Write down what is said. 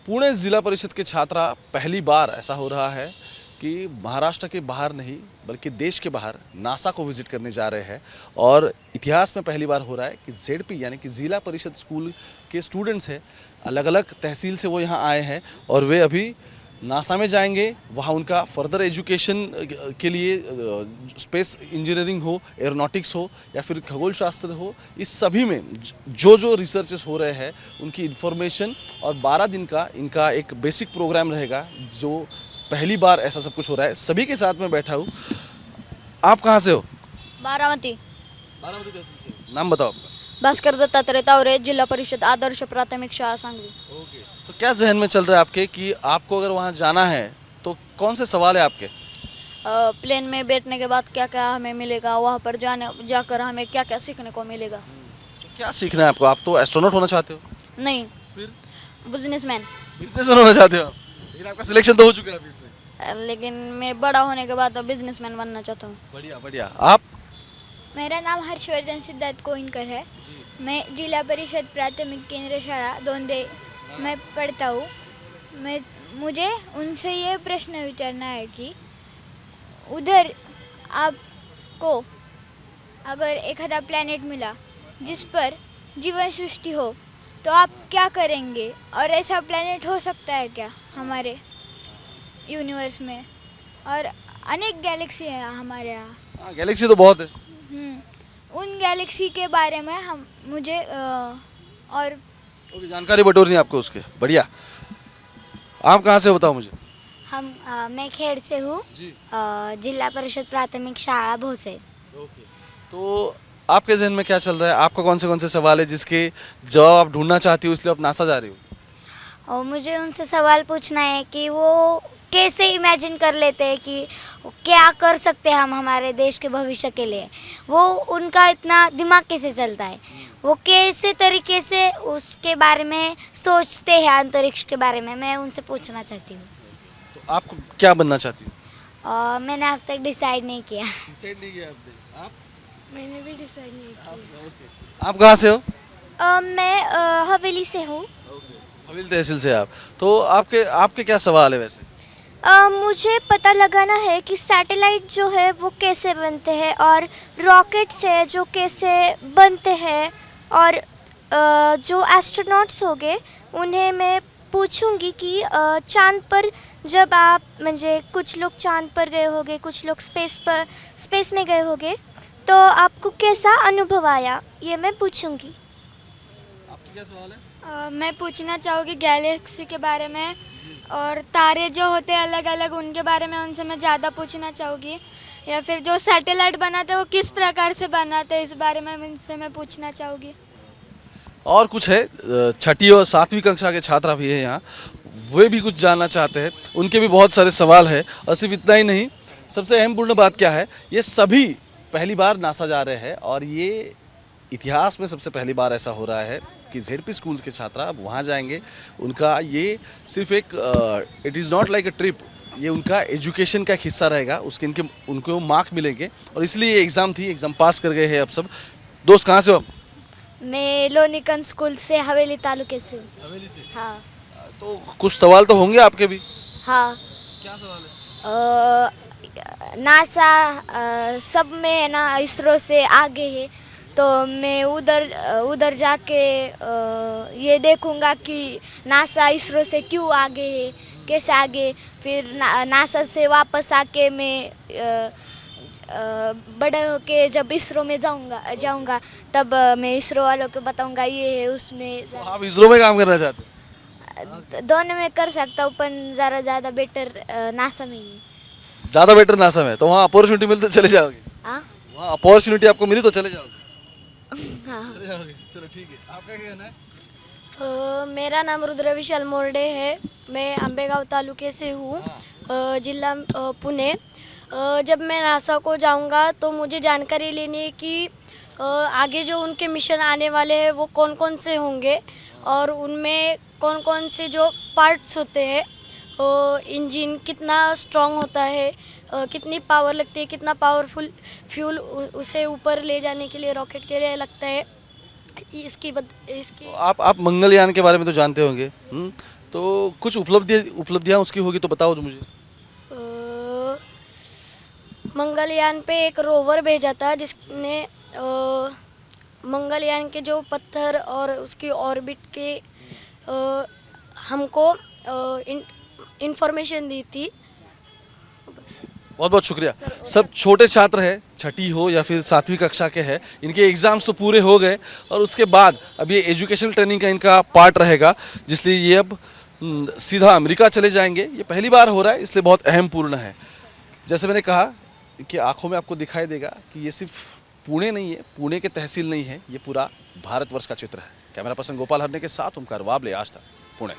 पुणे जिला परिषद के छात्रा पहली बार ऐसा हो रहा है कि महाराष्ट्र के बाहर नहीं बल्कि देश के बाहर नासा को विजिट करने जा रहे हैं। और इतिहास में पहली बार हो रहा है कि जेडपी यानी कि जिला परिषद स्कूल के स्टूडेंट्स हैं, अलग अलग तहसील से वो यहाँ आए हैं और वे अभी नासा में जाएंगे। वहाँ उनका फर्दर एजुकेशन के लिए स्पेस इंजीनियरिंग हो, एरोनॉटिक्स हो या फिर खगोल शास्त्र हो, इस सभी में जो जो रिसर्चेस हो रहे हैं उनकी इन्फॉर्मेशन और 12 दिन का इनका एक बेसिक प्रोग्राम रहेगा। जो पहली बार ऐसा सब कुछ हो रहा है। सभी के साथ में बैठा हूँ। आप कहाँ से हो? बारामती। बारामती तहसील से। नाम बताओ आपका। भास्कर दत्तात्रय तावरे, जिला परिषद आदर्श प्राथमिक शाळा सांगली। ओके, तो क्या जहन में चल रहा है आपके कि आपको अगर वहाँ जाना है तो कौन से सवाल है आपके? प्लेन में बैठने के बाद क्या क्या हमें मिलेगा, वहाँ पर जाकर हमें क्या क्या सीखने को मिलेगा। तो क्या सीखना है आपको? आप तो एस्ट्रोनॉट होना चाहते हो? नहीं, फिर बिजनेसमैन। बिजनेसमैन होना चाहते हो आप? लेकिन आपका सिलेक्शन तो हो चुका है अभी इसमें। लेकिन मैं बड़ा होने के बाद बिजनेसमैन बनना चाहता हूँ। बढ़िया बढ़िया। आप? मेरा नाम हर्षवर्धन सिद्धार्थ कोइनकर है। मैं जिला परिषद प्राथमिक केंद्र शाला दोंदे में पढ़ता हूँ। मुझे उनसे ये प्रश्न विचारना है कि उधर आपको अगर एखादा प्लैनेट मिला जिस पर जीवन सृष्टि हो तो आप क्या करेंगे, और ऐसा प्लैनेट हो सकता है क्या हमारे यूनिवर्स में? और अनेक गैलेक्सी है हमारे यहाँ। हाँ, गैलेक्सी तो बहुत है। उन गैलेक्सी के बारे में मुझे और ओके, जानकारी बटोरनी है आपको उसके। बढ़िया। आप कहाँ से बताओ मुझे? मैं खेड़ से हूँ। जिला परिषद प्राथमिक शाला भोसे। ओके, तो आपके जहन में क्या चल रहा है? आपका कौन से सवाल है जिसके जवाब आप ढूंढना चाहती हो इसलिए आप नासा जा रही हो? और मुझे उनसे सवाल पूछना है कि वो कैसे इमेजिन कर लेते हैं कि क्या कर सकते हैं हम हमारे देश के भविष्य के लिए। वो उनका इतना दिमाग कैसे चलता है, वो कैसे तरीके से उसके बारे में सोचते हैं, अंतरिक्ष के बारे में। मैं उनसे पूछना चाहती हूँ। तो आपको क्या बनना चाहती हो? और मैंने अब तक डिसाइड नहीं किया। डिसाइड नहीं किया आपने? आप? मैंने भी डिसाइड नहीं किया। आप कहाँ से हो? मैं हवेली से हूँ। हवेली तहसील से। आप तो आपके क्या सवाल है वैसे? मुझे पता लगाना है कि सैटेलाइट जो है वो कैसे बनते हैं और रॉकेट्स है जो कैसे बनते हैं, और जो एस्ट्रोनॉट्स होंगे उन्हें मैं पूछूंगी कि चांद पर जब आप म्हणजे कुछ लोग चांद पर गए होंगे, कुछ लोग स्पेस में गए होंगे, तो आपको कैसा अनुभव आया, ये मैं पूछूंगी। आपकी क्या सवाल है? मैं पूछना चाहूँगी गैलेक्सी के बारे में, और तारे जो होते हैं अलग अलग उनके बारे में उनसे मैं ज़्यादा पूछना चाहूँगी। या फिर जो सैटेलाइट बनाते हैं वो किस प्रकार से बनाते हैं, इस बारे में उनसे मैं पूछना चाहूँगी। और कुछ है, 6ठी और 7वीं कक्षा के छात्रा भी है यहाँ, वे भी कुछ जानना चाहते हैं। उनके भी बहुत सारे सवाल है। और सिर्फ इतना ही नहीं, सबसे अहम बात क्या है, ये सभी पहली बार नासा जा रहे हैं और ये इतिहास में सबसे पहली बार ऐसा हो रहा है कि जेडपी स्कूल्स के छात्रा अब वहाँ जाएंगे। उनका ये सिर्फ एक it is not like a trip, ये उनका एजुकेशन का एक हिस्सा रहेगा। उनको मार्क मिलेंगे और इसलिए ये एग्ज़ाम थी, एग्ज़ाम पास कर गए हैं अब सब। दोस्त कहाँ से हो? मैं लोनिकन स्कूल से हवेली तालुके से हूँ। हवेली से। हाँ। तो कुछ सवाल तो होंगे आपके भी? हाँ। क्या सवाल है? नासा सब में है ना, इसरो से आगे है, तो मैं उधर जाके ये देखूंगा कि नासा इसरो से क्यों आगे है, कैसे आगे। फिर नासा से वापस आके मैं बड़े होके जब इसरो में जाऊंगा तब मैं इसरो वालों को बताऊंगा ये है उसमें। तो आप इसरो में काम करना चाहते हो? दोनों में कर सकता हूँ, पर ज़्यादा बेटर नासा में ही। ज़्यादा बेटर नासा में? तो वहाँ अपॉर्चुनिटी मिली तो चले जाओगे? हाँ। वहाँ अपॉर्चुनिटी आपको मिली तो चले जाओगे? हाँ। चले जाओगे, चलो ठीक है। आपका क्या कहना है? मेरा नाम रुद्र विशाल मोरडे है। मैं अंबेगांव तालुके से हूँ, जिला पुणे। जब मैं नासा को जाऊँगा तो मुझे जानकारी लेनी है कि आगे जो उनके मिशन आने वाले हैं वो कौन कौन से होंगे, और उनमें कौन कौन से जो पार्ट्स होते हैं, इंजन कितना स्ट्रॉन्ग होता है, कितनी पावर लगती है, कितना पावरफुल फ्यूल उसे ऊपर ले जाने के लिए रॉकेट के लिए लगता है। इसकी तो आप मंगलयान के बारे में तो जानते होंगे। तो कुछ उपलब्धियाँ उसकी होगी तो बताओ मुझे। मंगलयान पे एक रोवर भेजा था जिसने मंगलयान के जो पत्थर और उसकी ऑर्बिट के हमको इंफॉर्मेशन दी थी। बस। बहुत बहुत शुक्रिया। सब छोटे छात्र हैं, छठी हो या फिर 7वीं कक्षा के हैं, इनके एग्जाम्स तो पूरे हो गए और उसके बाद अब ये एजुकेशनल ट्रेनिंग का इनका पार्ट रहेगा, जिसलिए ये अब सीधा अमेरिका चले जाएंगे। ये पहली बार हो रहा है, इसलिए बहुत अहम पूर्ण है। जैसे मैंने कहा कि आंखों में आपको दिखाई देगा कि ये सिर्फ पुणे नहीं है, पुणे के तहसील नहीं है, ये पूरा भारतवर्ष का चित्र है। कैमरा पर्सन गोपाल हरने के साथ ओमकार वाबले, आज तक, पुणे।